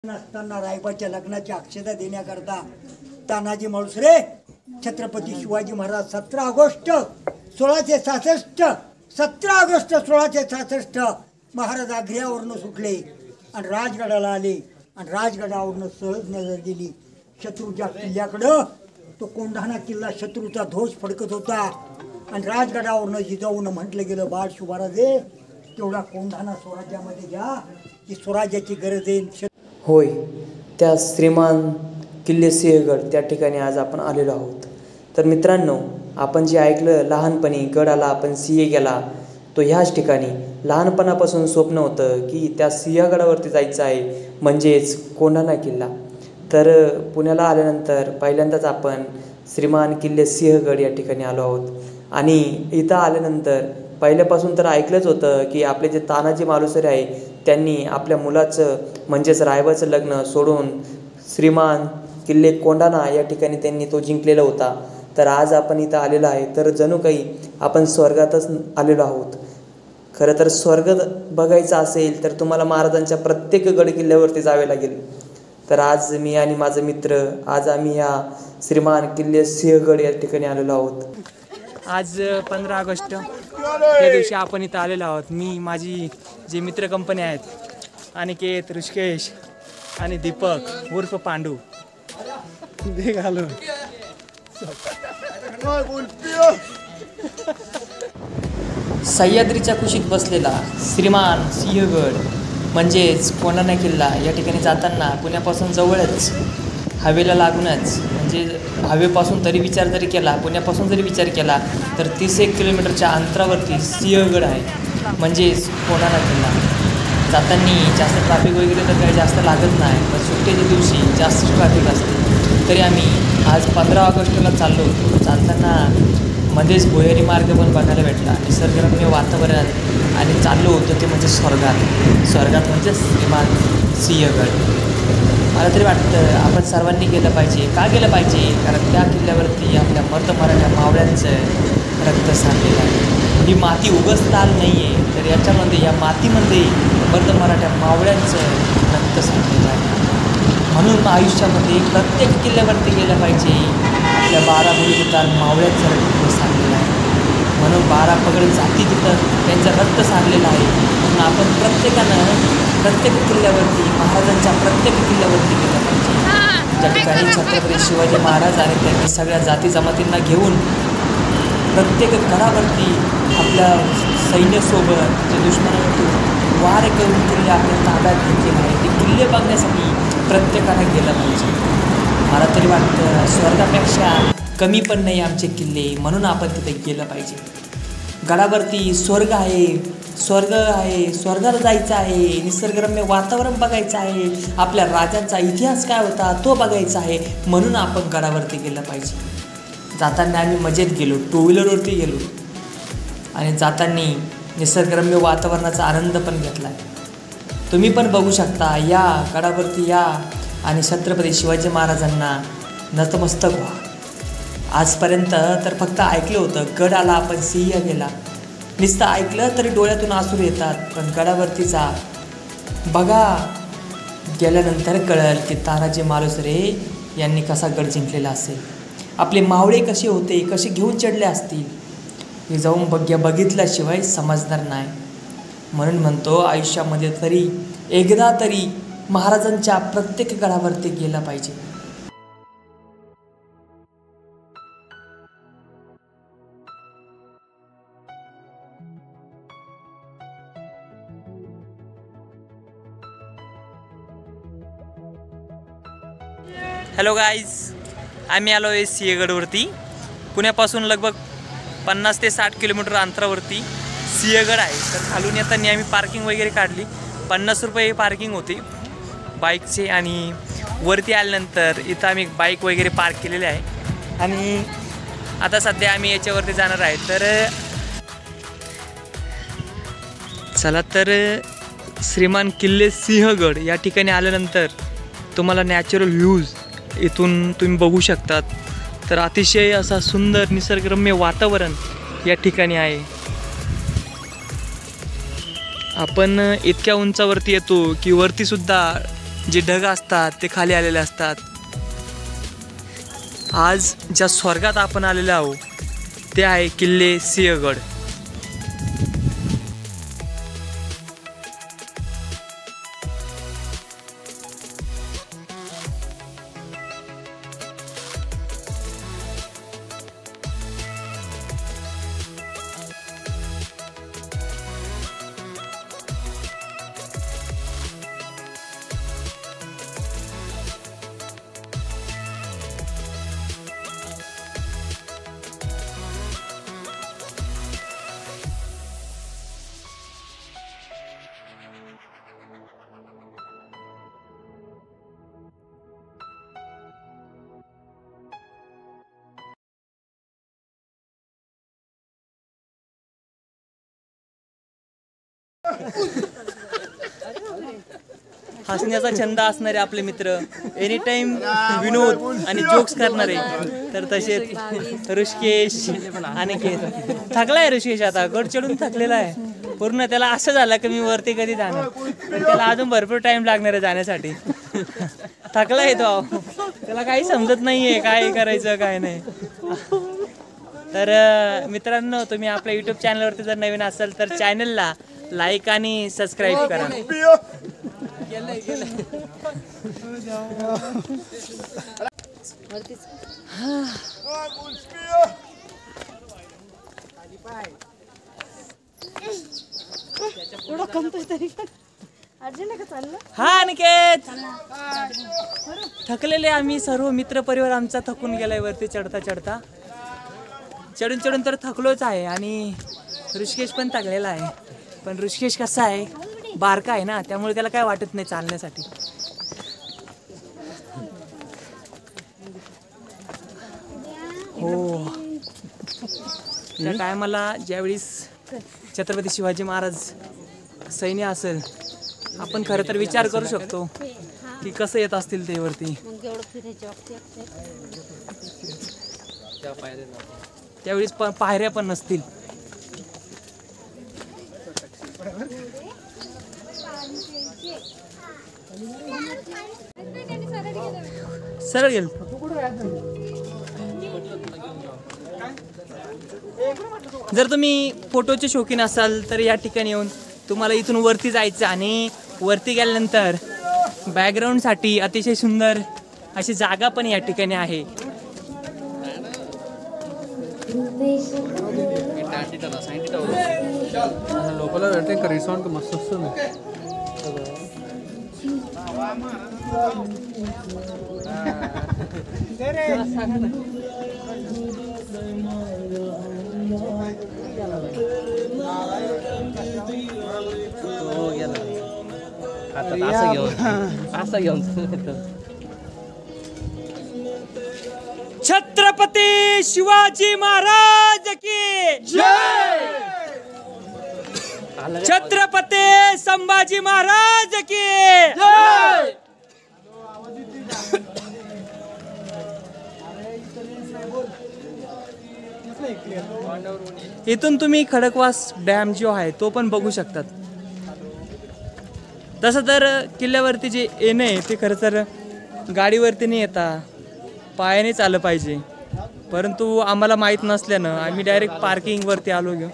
असताना रायबाच्या लग्नाची अक्षता देण्याकरता तानाजी मालुसरे छत्रपती शिवाजी महाराज 17 ऑगस्ट 1666 17 ऑगस्ट 1666 महाराज आग्र्यावरून सुटले आणि राजगडाला आले आणि राजगडावरून सहज नजर दिली शत्रूच्या किल्ल्याकडं। तो कोंढाणा किल्ला शत्रूचा ध्वज फडकत होता आणि राजगडावरून जिजाऊन म्हटलं गेलं, बाळ शिवाराजे तेवढा कोंढाणा स्वराज्यामध्ये घ्या, की स्वराज्याची गरज आहे। होय, त्या श्रीमान किल्ले सिंहगड त्या ठिकाणी आज आपण आलेलो आहोत। तर मित्रांनो, आपण जे ऐकलं लहानपणी गडाला आपण सिंह गेला, तो ह्याच ठिकाणी लहानपणापासून स्वप्न होतं की त्या सिंहगडावरती जायचं आहे, म्हणजेच कोंढाणा किल्ला। तर पुण्याला आल्यानंतर पहिल्यांदाच आपण श्रीमान किल्ले सिंहगड या ठिकाणी आलो आहोत आणि इथं आल्यानंतर पहिल्यापासून तर ऐकलंच होतं की आपले जे तानाजी मालुसरे आहे त्यांनी आपल्या मुलाचं म्हणजेच रायबाचं लग्न सोडून श्रीमान किल्ले कोंढाणा या ठिकाणी त्यांनी तो जिंकलेला होता। तर आज आपण इथं आलेलो आहे तर जणू काही आपण स्वर्गातच आलेलो आहोत। खरं तर स्वर्ग बघायचा असेल तर तुम्हाला महाराजांच्या प्रत्येक गड किल्ल्यावरती जावे लागेल। तर आज मी आणि माझे मित्र आज आम्ही या श्रीमान किल्ले सिंहगड या ठिकाणी आलेलो आहोत। आज 15 ऑगस्ट या दिवशी आपण इथं आलेलो आहोत। मी माझी जे मित्र कंपनी आहेत अनिकेत, ऋषिकेश आणि दीपक उर्फ पांडू दे घालून सह्याद्रीच्या कुशीत बसलेला श्रीमान सिंहगड म्हणजेच कोंढाणा किल्ला या ठिकाणी जाताना पुण्यापासून जवळच हवेला लागूनच म्हणजे हवेपासून तरी विचार जरी केला पुण्यापासून जरी विचार केला तर 31 किलोमीटरच्या अंतरावरती सिंहगड आहे म्हणजेच कोंढाणा किल्ला। जाताना जास्त ट्रॅफिक वगैरे तर काही जास्त लागत नाही, पण सुट्टीच्या दिवशी जास्त ट्रॅफिक असते। तरी आम्ही आज 15 ऑगस्टला चाललो होतो। चालताना मध्येच भुयारी मार्ग पण बघायला भेटला, निसर्गरम्य वातावरण आणि चाललो होतो ते म्हणजे स्वर्गात म्हणजे श्रीमान सिंहगड। मला तरी वाटतं आपण सर्वांनी गेलं पाहिजे। का गेलं पाहिजे? कारण त्या किल्ल्यावरती आपल्या मर्द मराठा मावळ्यांचं रक्त सांडलेलं आहे। ही माती उगाच लाल नाही आहे, तर याच्यामध्ये या मातीमध्ये मर्द मराठा मावळ्यांचं रक्त सांडलेलं आहे। म्हणून आयुष्यामध्ये प्रत्येक किल्ल्यावरती गेलं पाहिजे। आपल्या 12 मुलींचा मावळ्यांचं रक्त सांडलेलं आहे, म्हणून 12 पगड जाती तिथं त्यांचं रक्त सांडलेलं आहे। म्हणून आपण प्रत्येकानं प्रत्येक किल्ल्यावरती महाराजांच्या प्रत्येक किल्ल्यावरती गेलं पाहिजे। ज्या ठिकाणी छत्रपती शिवाजी महाराज आणि त्यांनी सगळ्या जाती जमातींना घेऊन प्रत्येक गडावरती आपल्या सैन्यासोबत जे दुश्मनावरती वार करून किल्ले आपल्या ताब्यात घेतले आहे, ते किल्ले बघण्यासाठी प्रत्येकानं गेलं पाहिजे। मला तरी वाटतं स्वर्गापेक्षा कमी पण नाही आमचे किल्ले, म्हणून आपण तिथे गेलं पाहिजे। गडावरती स्वर्ग आहे, स्वर्गाला जायचं आहे, निसर्गरम्य वातावरण बघायचं आहे, आपल्या राजांचा इतिहास काय होता तो बघायचा आहे, म्हणून आपण गडावरती गेलं पाहिजे। जाताना आम्ही मजेत गेलो, 2 व्हीलरवरती गेलो आणि जाताना निसर्गरम्य वातावरणाचा आनंद पण घेतला आहे। तुम्ही पण बघू शकता, या गडावरती या आणि छत्रपती शिवाजी महाराजांना नतमस्तक व्हा। आजपर्यंत तर फक्त ऐकलं होतं, गड आला आपण सिंह गेला, नुसतं ऐकलं तरी डोळ्यातून आसूर येतात, पण गडावरती जा, बघा, गेल्यानंतर कळेल की तानाजी मालुसरे यांनी कसा गड जिंकलेला असेल, आपले मावळे कसे होते, कसे घेऊन चढले असतील, हे जाऊन बघितल्याशिवाय समजणार नाही। म्हणून म्हणतो आयुष्यामध्ये तरी एकदा तरी महाराजांच्या प्रत्येक गडावरती गेला पाहिजे। हॅलो गाईज, आम्ही आलो आहे सिंहगडवरती। पुण्यापासून लगभग 50 ते 60 किलोमीटर अंतरावरती सिंहगड आहे। तर खालून येताना आम्ही पार्किंग वगैरे काढली, 50 रुपये पार्किंग होती बाईकचे, आणि वरती आल्यानंतर इथं आम्ही बाईक वगैरे पार्क केलेले आहे आणि आता सध्या आम्ही याच्यावरती जाणार आहे। तर चला, तर श्रीमान किल्ले सिंहगड या ठिकाणी आल्यानंतर तुम्हाला नॅचरल व्ह्यूज इथून तुम्ही बघू शकतात। तर अतिशय असा सुंदर निसर्गरम्य वातावरण या ठिकाणी आहे। आपण इतक्या उंचावरती येतो की वरती सुद्धा जे ढग असतात ते खाली आलेले असतात. आज ज्या स्वर्गात आपण आलेलो आहोत ते आहे किल्ले सिंहगड. हसण्याचा छंद असणारे आपले मित्र, एनी टाइम विनोद आणि जोक्स करणारे, तर तसेच ऋषिकेश अनिकेत. थकलाय ऋषिकेश, आता गड चढून थकलेला आहे पूर्ण. त्याला असं झालं की मी वरती कधी जाणार, पण त्याला अजून भरपूर टाइम लागणार आहे जाण्यासाठी. थकलाय तो, त्याला काही समजत नाहीये काय करायचं काय नाही. तर मित्रांनो, तुम्ही आपल्या यूट्यूब चॅनलवरती जर नवीन असाल तर चॅनलला लाईक आणि सबस्क्राईब करा. हा अनिकेत, थकलेले आम्ही सर्व मित्र परिवार आमचा थकून गेलाय वरती चढता चढता. चढून तर थकलोच आहे आणि ऋषिकेश पण थकलेला आहे. पण ऋषिकेश कसा आहे, बारका आहे ना, त्यामुळे त्याला काय वाटत नाही चालण्यासाठी. हो, त्या टायमाला ज्यावेळेस छत्रपती शिवाजी महाराज सैन्य असेल, आपण खरं तर विचार करू शकतो की कसं येत असतील ते वरती. त्यावेळेस पायऱ्या पण नसतील. सरळ गेल. जर तुम्ही फोटोचे शौकीन असाल तर या ठिकाणी येऊन तुम्हाला इथून वरती जायचं आणि वरती गेल्यानंतर बॅकग्राऊंडसाठी अतिशय सुंदर अशी जागा पण या ठिकाणी आहे. लोकल रिसॉर्ट मस्त असतं ना. छत्रपती शिवाजी महाराज की जय. छत्रपती संभाजी महाराज की जय. इथून तुम्ही खडकवास डॅम जो आहे तो पण बघू शकतात. तसं तर किल्ल्यावरती जे येणं आहे ते खरं तर गाडीवरती नाही येता, पायानेच आलं पाहिजे. परंतु आम्हाला माहीत नसल्यानं आम्ही डायरेक्ट पार्किंगवरती आलो घेऊ.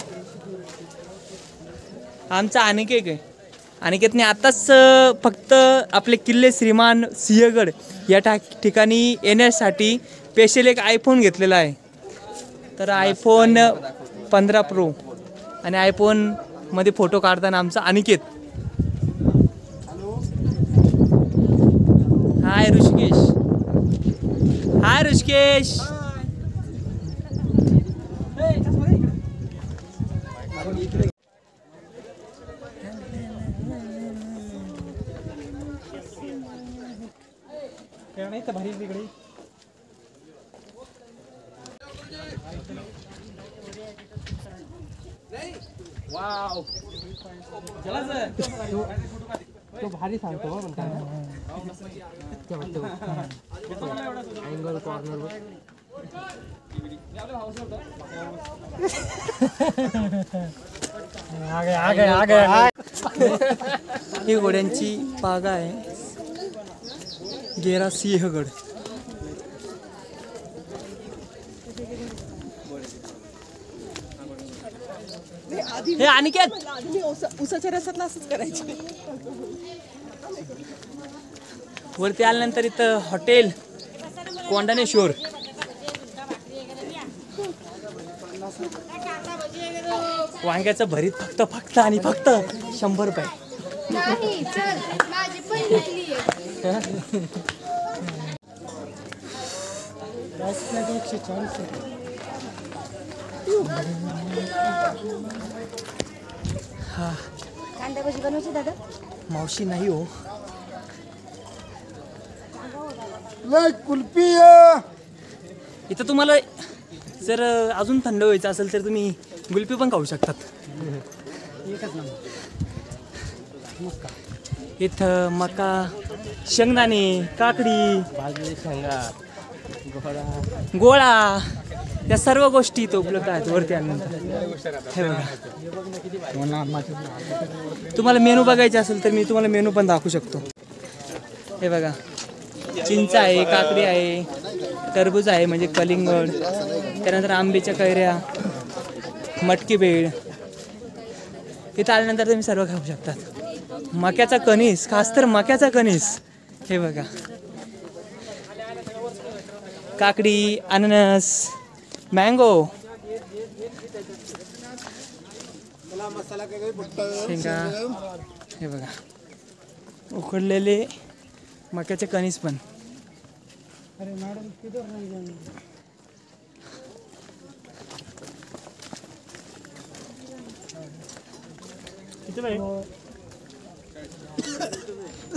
आमचा अनिकेत आहे. अनिकेतने आताच फक्त आपले किल्ले श्रीमान सिंहगड या ठिकाणी येण्यासाठी स्पेशल एक आयफोन घेतलेला आहे. तर आयफोन 15 प्रो आणि आयफोनमध्ये फोटो काढताना आमचा अनिकेत. हाय ऋषिकेश. हाय ऋषिकेश. भारी तिकडे. वाव, तो भारी सांगतो पण काय अँगल कॉर्नर ही घोड्यांची बागा आहे. गेरा सिंहगड. हे अनिकेत उसाच्या रसातला असंच करायचं. वरती आल्यानंतर इथं हॉटेल कोंडाणेश्वर. वांग्याचं भरीत फक्त आणि फक्त 100 रुपये. हा कांदा भजी बनवायची दादा. मावशी नाही हो. कुल्फी इथं तुम्हाला जर अजून थंड व्हायचं असेल तर तुम्ही गुल्फी पण खाऊ शकतात. इथं मका, शेंगदाणे, काकडी, गोळा या सर्व गोष्टी इथं उपलब्ध आहेत वरती आल्यानंतर. हे बघा, तुम्हाला मेनू बघायचे असेल तर मी तुम्हाला मेनू पण दाखवू शकतो. हे बघा, चिंच आहे, काकडी आहे, टरबूज आहे म्हणजे कलिंगड, त्यानंतर आंब्याच्या कैऱ्या, मटकी बेळ. इथं आल्यानंतर तुम्ही सर्व खाऊ शकतात. मक्याचा कणीस, खास तर मक्याचा कणीस. हे बघा, काकडी, अननस, मँगो, शेंगा. हे बघा, उकडलेले मक्याचे कणीस पण.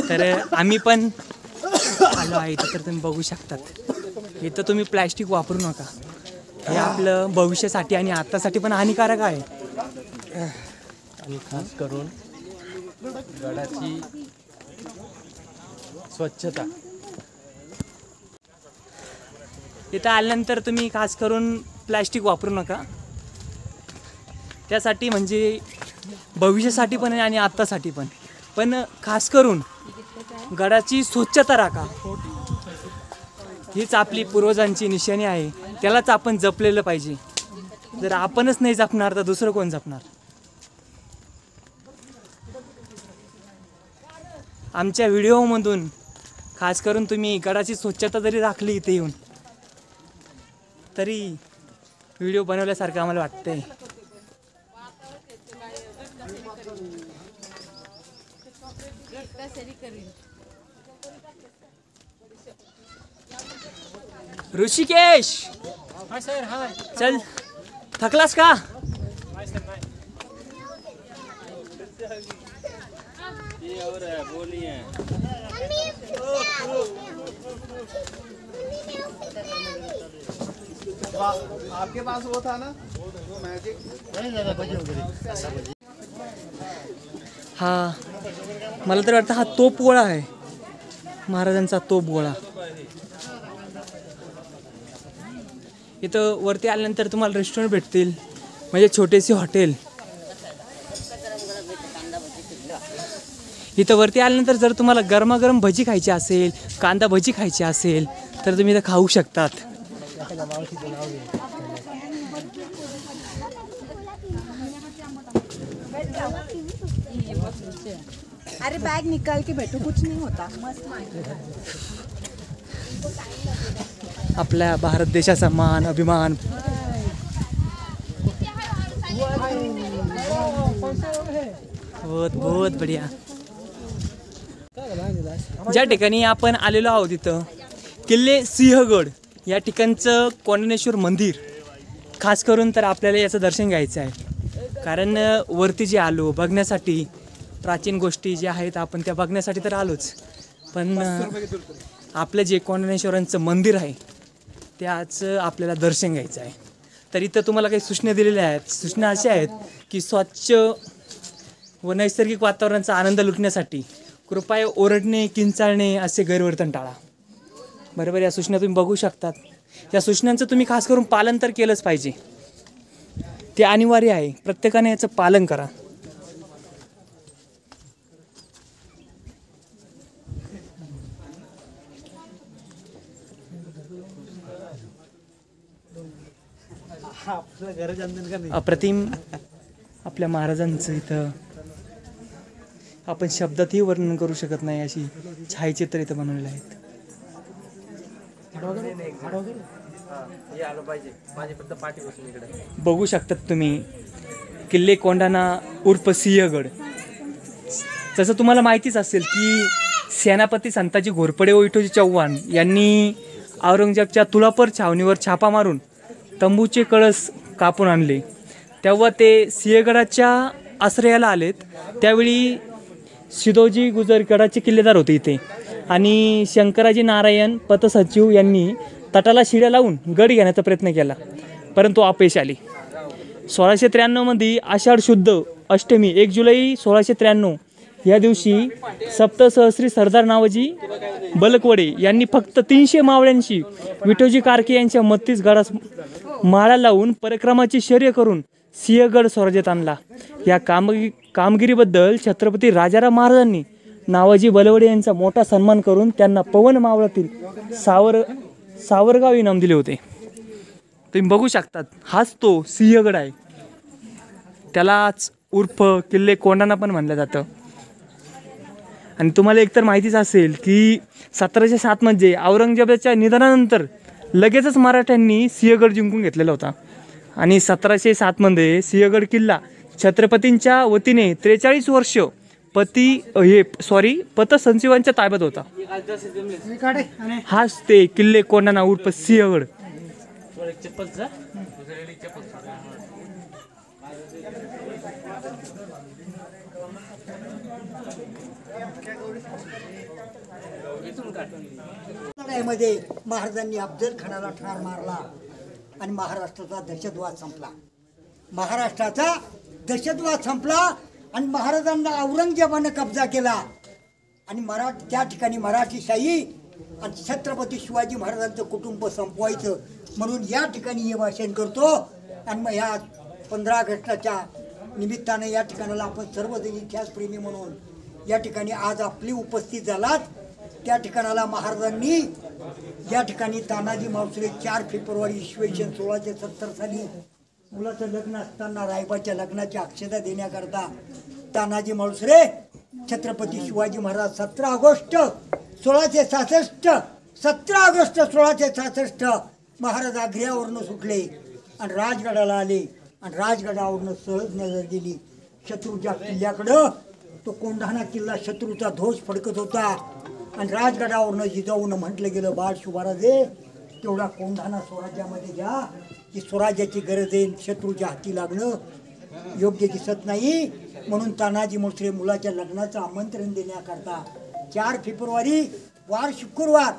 तर आम्ही पण आलो आहे इथं, तर तुम्ही बघू शकतात. इथं तुम्ही प्लॅस्टिक वापरू नका. हे आपलं भविष्यासाठी आणि आत्तासाठी पण हानिकारक आहे. आणि खास करून गडाची स्वच्छता. इथं आल्यानंतर तुम्ही खास करून प्लॅस्टिक वापरू नका. त्यासाठी म्हणजे भविष्यासाठी पण आणि आत्तासाठी पण. पण खास करून गडाची स्वच्छता राखा. हीच आपली पूर्वजांची निशाणी आहे. त्यालाच आपण जपलेलं पाहिजे. जर आपणच नाही जपणार तर दुसरं कोण जपणार. आमच्या व्हिडिओमधून खास करून तुम्ही गडाची स्वच्छता जरी राखली इथे येऊन तरी व्हिडिओ बनवल्यासारखं आम्हाला वाटतंय. ऋषिकेश, चल, थकलास का? आपके पास वो था ना मैजिक. हा, मला तर वाटतं हा तोप गोळा आहे, महाराजांचा तोप गोळा. इथं वरती आल्यानंतर तुम्हाला रेस्टॉरंट भेटतील, म्हणजे छोटेसे हॉटेल. इथं वरती आल्यानंतर जर तुम्हाला गरमागरम भजी खायची असेल, कांदा भजी खायची असेल तर तुम्ही इथं खाऊ शकतात. अरे बैग निकाल के बैठो, कुछ नहीं होता. आपल्या भारत देशाचा मान, अभिमान. बहुत बहुत बढिया. ज्या ठिकाणी आपण आलेलो आहोत तिथं किल्ले सिंहगड या ठिकाणचं कोंडाणेश्वर मंदिर खास करून तर आपल्याला याचं दर्शन घ्यायचं आहे. कारण वरती जे आलो बघण्यासाठी, प्राचीन गोष्टी ज्या आहेत आपण त्या बघण्यासाठी तर आलोच, पण आपलं जे कोंडाणेश्वरांचं मंदिर आहे त्याचं आपल्याला दर्शन घ्यायचं आहे. तर इथं तुम्हाला काही सूचना दिलेल्या आहेत. सूचना अशा आहेत की स्वच्छ व नैसर्गिक वातावरणाचा आनंद लुटण्यासाठी कृपया ओरडणे, किंचाळणे असे गैरवर्तन टाळा. बरोबर, या सूचना तुम्ही बघू शकतात. या सूचनांचं तुम्ही खास करून पालन तर केलंच पाहिजे. ते अनिवार्य आहे. प्रत्येकाने याचं पालन करा. अप्रतिम आपल्या महाराजांचं इथं आपण शब्दातही वर्णन करू शकत नाही अशी छायाचित्र इथं बनवलेले आहेत. बघू शकतात तुम्ही किल्ले कोंढाणा उर्फ सिंहगड. जसं तुम्हाला माहितीच असेल की सेनापती संताजी घोरपडे व विठोजी चव्हाण यांनी औरंगजेबच्या तुळापर छावणीवर छापा मारून तंबूचे कळस कापून आणले. तेव्हा ते सिंहगडाच्या आश्रयाला आलेत. त्यावेळी सिदोजी गुजर गडाचे किल्लेदार होते इथे आणि शंकराजी नारायण पतसचिव यांनी तटाला शिड्या लावून गड घेण्याचा प्रयत्न केला, परंतु अपयश आले. 1693 आषाढ शुद्ध अष्टमी 1 जुलै 1693 या दिवशी सप्तसहस्री सरदार नावाजी बलकवडे यांनी फक्त 300 मावळ्यांशी विठोजी कारके यांच्या 32 गडास माळा लावून परिक्रमाची शर्य करून सिंहगड स्वराज्यात आणला. या कामगिरीबद्दल छत्रपती राजाराम महाराजांनी नावाजी बलवडे यांचा मोठा सन्मान करून त्यांना पवन मावळातील सावरगाव इनाम दिले होते. तुम्ही बघू शकतात, हाच तो सिंहगड आहे. त्यालाच उर्फ किल्ले कोंढाणा पण म्हणलं जातं. आणि तुम्हाला एकतर माहितीच असेल की 1707 मध्ये औरंगजेबाच्या निधनानंतर लगेचच मराठ्यांनी सिंहगड जिंकून घेतलेला होता आणि 1707 मध्ये सिंहगड किल्ला छत्रपतींच्या वतीने 43 वर्ष पतसंचिवांच्या ताब्यात होता. हाच ते किल्ले कोंढाणा उर्फ सिंहगड. मध्ये महाराजांनी अफजल खानाला ठार मारला आणि महाराष्ट्राचा दहशतवाद संपला आणि महाराजांना औरंगजेबानं कब्जा केला आणि त्या ठिकाणी मराठीशाही आणि छत्रपती शिवाजी महाराजांचं कुटुंब संपवायचं म्हणून या ठिकाणी हे भाषण करतो. आणि मग ह्या 15 ऑगस्टच्या निमित्तानं या ठिकाणाला आपण सर्वजण इतिहासप्रेमी म्हणून या ठिकाणी आज आपली उपस्थित झालात. त्या ठिकाणाला महाराजांनी या ठिकाणी तानाजी मालुसरे 4 फेब्रुवारी इसवी सन 1670 साली मुलाचं लग्न असताना रायबाच्या लग्नाची अक्षता देण्याकरता तानाजी मालुसरे छत्रपती शिवाजी महाराज 17 ऑगस्ट 1666 महाराज आग्र्यावरनं सुटले आणि राजगडाला आले आणि राजगडावरनं सहज नजर गेली शत्रूच्या किल्ल्याकडं. तो कोंढाणा किल्ला शत्रूचा ध्वज फडकत होता आणि राजगडावरनं जिजाऊन म्हटलं गेलं, बाळ शिवाराजे तेवढा कोंढाणा स्वराज्यामध्ये घ्या, की स्वराज्याची गरज आहे, शत्रूच्या हाती लागणं योग्य दिसत नाही. म्हणून तानाजी मालुसरे मुलाच्या लग्नाचं आमंत्रण देण्याकरता 4 फेब्रुवारी वार शुक्रवार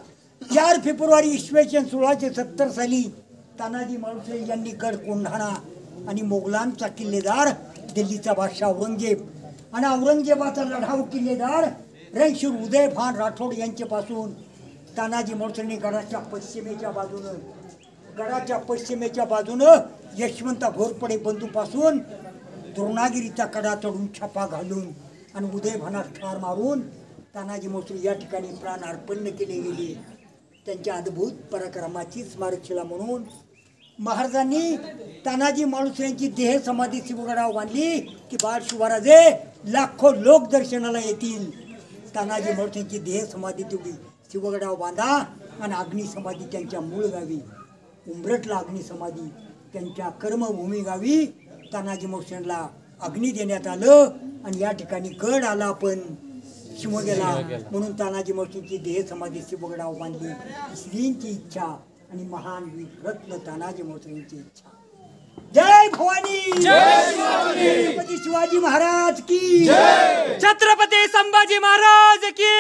4 फेब्रुवारी इसवी सन 1670 साली तानाजी मालुसरे यांनी गड कोंढाणा आणि मोगलांचा किल्लेदार दिल्लीचा बादशाह औरंगजेब आणि औरंगजेबाचा लढाऊ किल्लेदार रणशूर उदयभान राठोड यांच्यापासून तानाजी मालुसरेंनी गडाच्या पश्चिमेच्या बाजूनं यशवंत घोरपडे बंधूपासून द्रोणागिरीचा कडा चढून छापा घालून आणि उदयभानास ठार मारून तानाजी मालुसरे या ठिकाणी प्राण अर्पण केले गेले. त्यांच्या अद्भुत पराक्रमाची स्मारकशिला म्हणून महाराजांनी तानाजी मालुसरेंची देह समाधी शिवगडावर बांधली की बाळ शिवाराजे लाखो लोक दर्शनाला येतील. तानाजी मालुसरेंची देह समाधी तेवढी शिवगडावर बांधा आणि अग्निसमाधी त्यांच्या मूळ गावी उंबरठला अग्निसमाधी त्यांच्या कर्मभूमी गावी तानाजी मालुसरेंना अग्नी देण्यात आलं आणि या ठिकाणी गड आला पण शिवगेला म्हणून तानाजी मालुसरेंची देह समाधी शिवगडावर बांधली. श्रींची इच्छा आणि महान रत्न तानाजी मालुसरेंची इच्छा. जय भवानी, छत्रपती शिवाजी महाराज की, छत्रपती संभाजी महाराज की.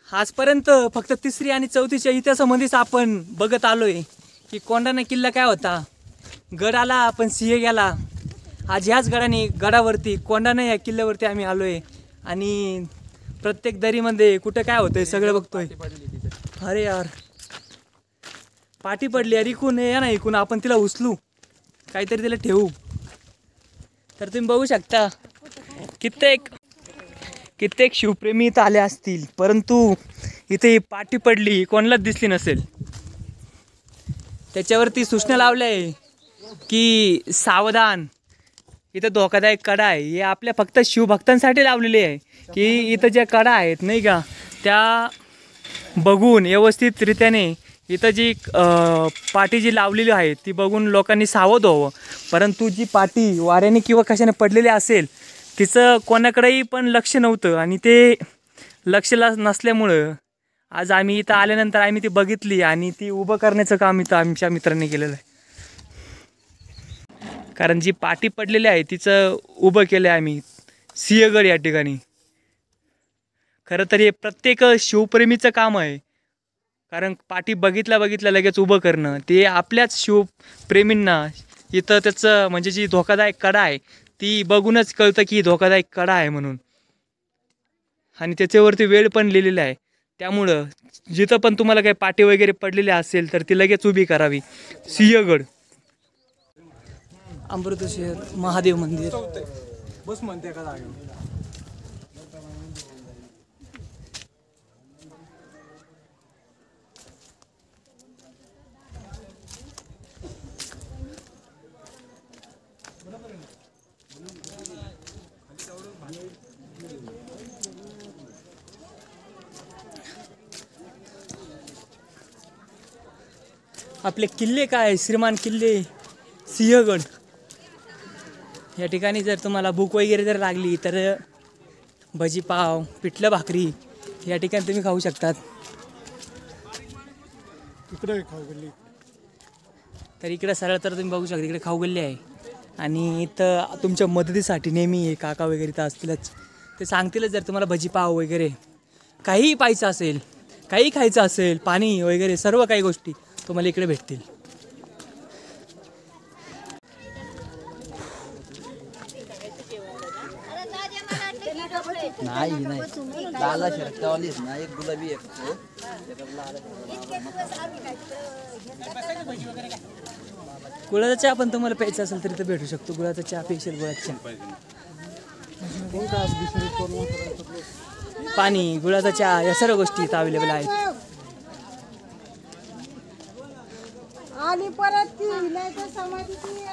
आजपर्यंत फक्त 3री आणि 4थीच्या इतिहासामध्येच आपण बघत आलोय की कोंढाणा किल्ला काय होता. गड आला पण सिंह गेला. आज ह्याच गडावरती कोंढाणा या किल्ल्यावरती आम्ही आलोय आणि प्रत्येक दरीमध्ये कुठं काय होतंय सगळं बघतोय. अरे यार, पाठी पडली यार, इकून या ना, इकून आपण तिला उचलू, काहीतरी तिला ठेवू. तर तुम्ही बघू शकता कित्येक शिवप्रेमी इथं आले असतील, परंतु इथे पाठी पडली कोणालाच दिसली नसेल. त्याच्यावरती सूचना लावल्या आहे की सावधान, इथं धोकादायक कडा आहे. हे आपल्या फक्त शिवभक्तांसाठी लावलेले आहे की इथं ज्या कडा आहेत नाही का, त्या बघून व्यवस्थितरित्याने इथं जी पाटी जी लावलेली आहे ती बघून लोकांनी सावध व्हावं. परंतु जी पाटी वाऱ्याने किंवा कशाने पडलेली असेल तिचं कोणाकडेही पण लक्ष नव्हतं आणि ते लक्ष नसल्यामुळं आज आम्ही इथं आल्यानंतर आम्ही ती बघितली आणि ती उभं करण्याचं काम इथं आमच्या मित्रांनी केलेलं आहे. कारण जी पाटी पडलेली आहे तिचं उभं केलं आहे आम्ही सिंहगड या ठिकाणी. खरं तर हे प्रत्येक शिवप्रेमीचं काम आहे. कारण पाटी बघितल्या लगेच उभं करणं ते आपल्याच शिवप्रेमींना इथं त्याचं म्हणजे जी धोकादायक कडा आहे ती बघूनच कळतं की धोकादायक कडा आहे म्हणून. आणि त्याच्यावरती वेळ पण लिहिलेला आहे. त्यामुळं जिथं पण तुम्हाला काही पाटी वगैरे पडलेली असेल तर ती लगेच उभी करावी. सिंहगड, अमृतसर महादेव मंदिर. बस म्हणते का जागे आपले किल्ले काय, श्रीमान किल्ले सिंहगड. या ठिकाणी जर तुम्हाला भूक वगैरे जर लागली तर भजी पाव, पिठलं भाकरी या ठिकाणी तुम्ही खाऊ शकतात. तर इकडे सरळ तर तुम्ही बघू शकता, इकडे खाऊ गल्ली आहे. आणि इथं तुमच्या मदतीसाठी नेहमी हे काका वगैरे इथं असतीलच. ते सांगतीलच जर तुम्हाला भजी पाव वगैरे काहीही पाहायचं असेल, काही खायचं असेल, पाणी वगैरे सर्व काही गोष्टी तुम्हाला इकडे भेटतील. नाही लाला शर्टवालीच ना, एक गुलाबी एक गुळाचा चहा पण तुम्हाला प्यायचा असेल तरी तर भेटू शकतो. गुळाचा चहा, स्पेशल गुळाचा चहा, पाणी, गुळाचा चहा या सर्व गोष्टी इथं अवेलेबल आहेत. आणि परत ती हिलाच्या समाधीची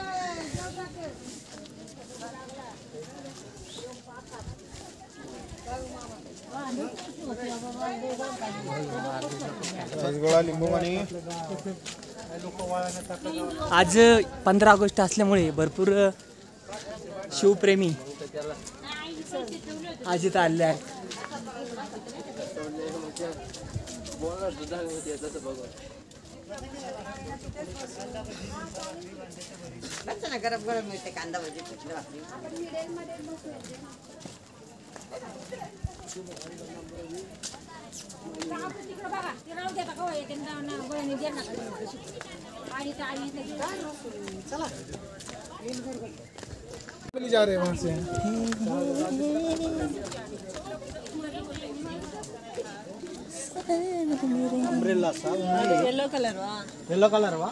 आज 15 ऑगस्ट असल्यामुळे भरपूर शिवप्रेमी आज इथं आलेले आहेत. गरम गरम मिळते कांदा भजी पिठलं भाकरी. जा रहे हैं वहाँ से. येलो कलर वा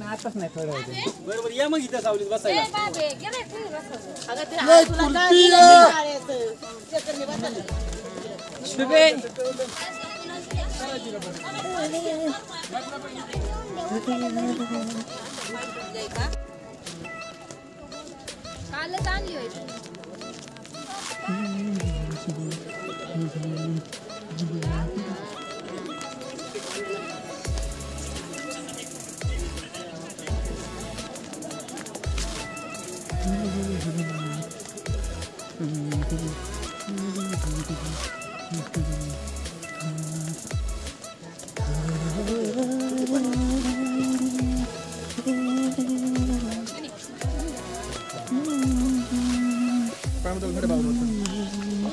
आताच नाही थोडं बरोबर या मग इथं सावलीत बसायला. कालच आणली होती.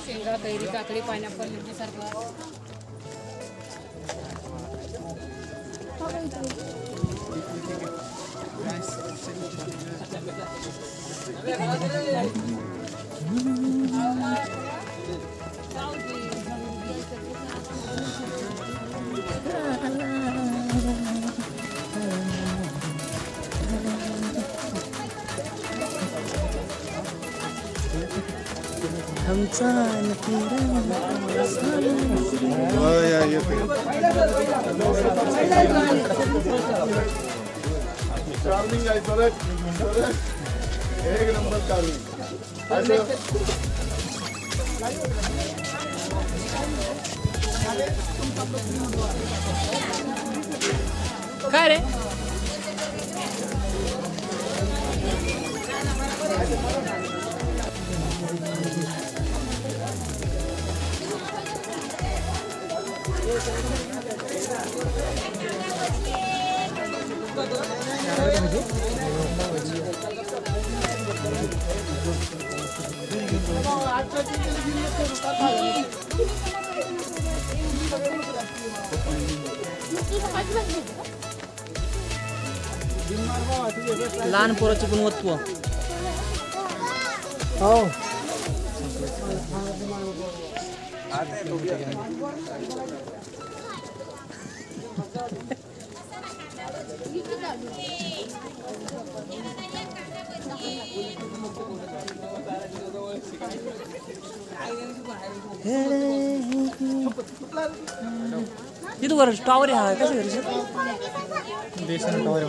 शेंगा, कैरी, काकडी, पायनॅपल, लिंबू सारखं. कार्विंग आहे परत एक नंबर कार्विंग काय रे लहान पोराचे गुणवत्व हो तिथं वर टॉवर आहे कसं करायचं बेसन टॉवर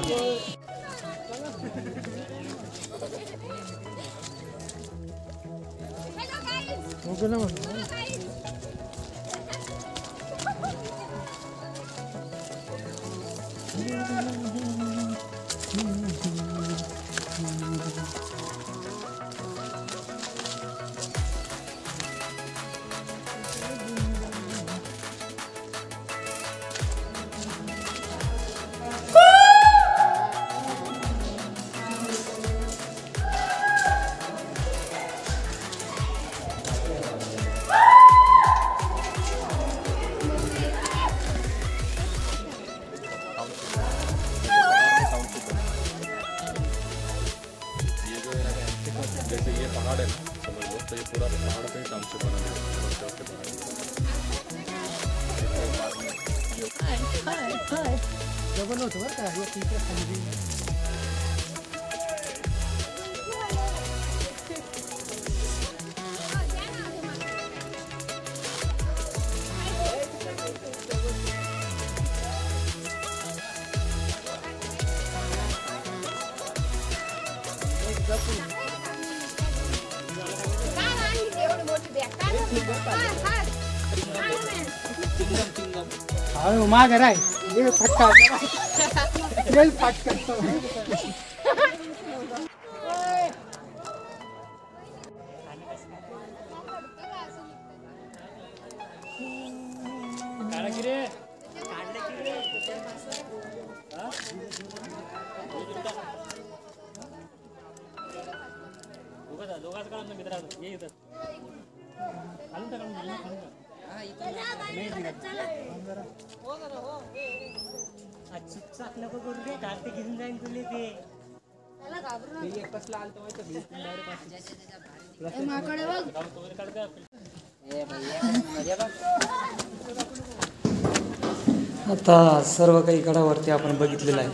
माग राय फटका फटका आता सर्व काही गडावरती आपण बघितलेलं आहे.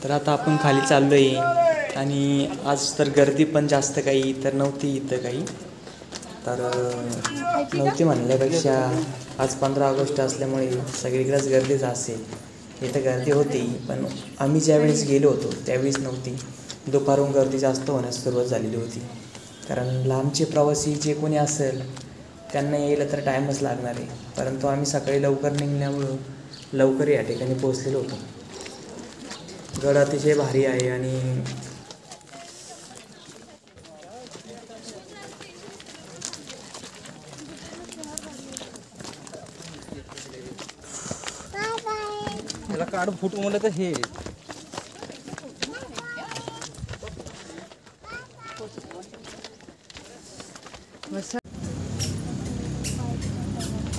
तर आता आपण खाली चाललो आहे आणि आज तर गर्दी पण जास्त काही तर नव्हती इथं काही. तर नव्हती म्हणल्यापेक्षा आज 15 ऑगस्ट असल्यामुळे सगळीकडेच गर्दीच असेल. इथं गर्दी होती पण आम्ही ज्यावेळेस गेलो होतो त्यावेळेस नव्हती. दुपारून गर्दी जास्त होण्यास सुरुवात झालेली होती. कारण लांबचे प्रवासी जे कोणी असेल त्यांना यायला तर टाईमच लागणार आहे. परंतु आम्ही सकाळी लवकर निघण्यामुळं लवकर या ठिकाणी पोहोचलेलो होतो. गड अतिशय भारी आहे आणि त्याला काढ फुटू म्हणलं तर हे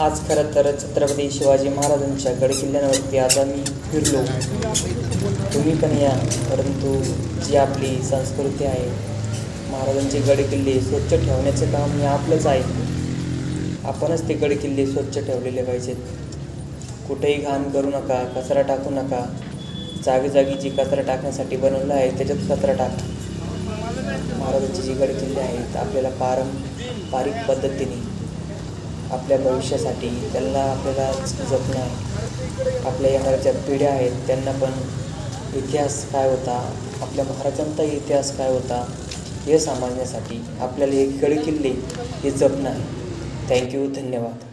आज खरं तर छत्रपती शिवाजी महाराजांच्या गडकिल्ल्यांवरती आज आम्ही फिरलो. तुम्ही पण या. परंतु जी आपली संस्कृती आहे महाराजांचे गडकिल्ले स्वच्छ ठेवण्याचं काम हे आपलंच आहे. आपणच ते गडकिल्ले स्वच्छ ठेवलेले पाहिजेत. कुठेही घाण करू नका, कचरा टाकू नका. जागी जी कचरा टाकण्यासाठी बनवलं आहे त्याच्यात कचरा टाका. महाराजांचे जे गडकिल्ले आहेत आपल्याला पारंपरिक पद्धतीने आपल्या भविष्यासाठी त्यांना आपल्याला जपणं आहे. आपल्या येणाऱ्या ज्या पिढ्या आहेत त्यांना पण इतिहास काय होता, आपल्या महाराजांचा इतिहास काय होता हे समजण्यासाठी आपल्याला हे गडकिल्ले हे जपणं आहे. थँक्यू, धन्यवाद.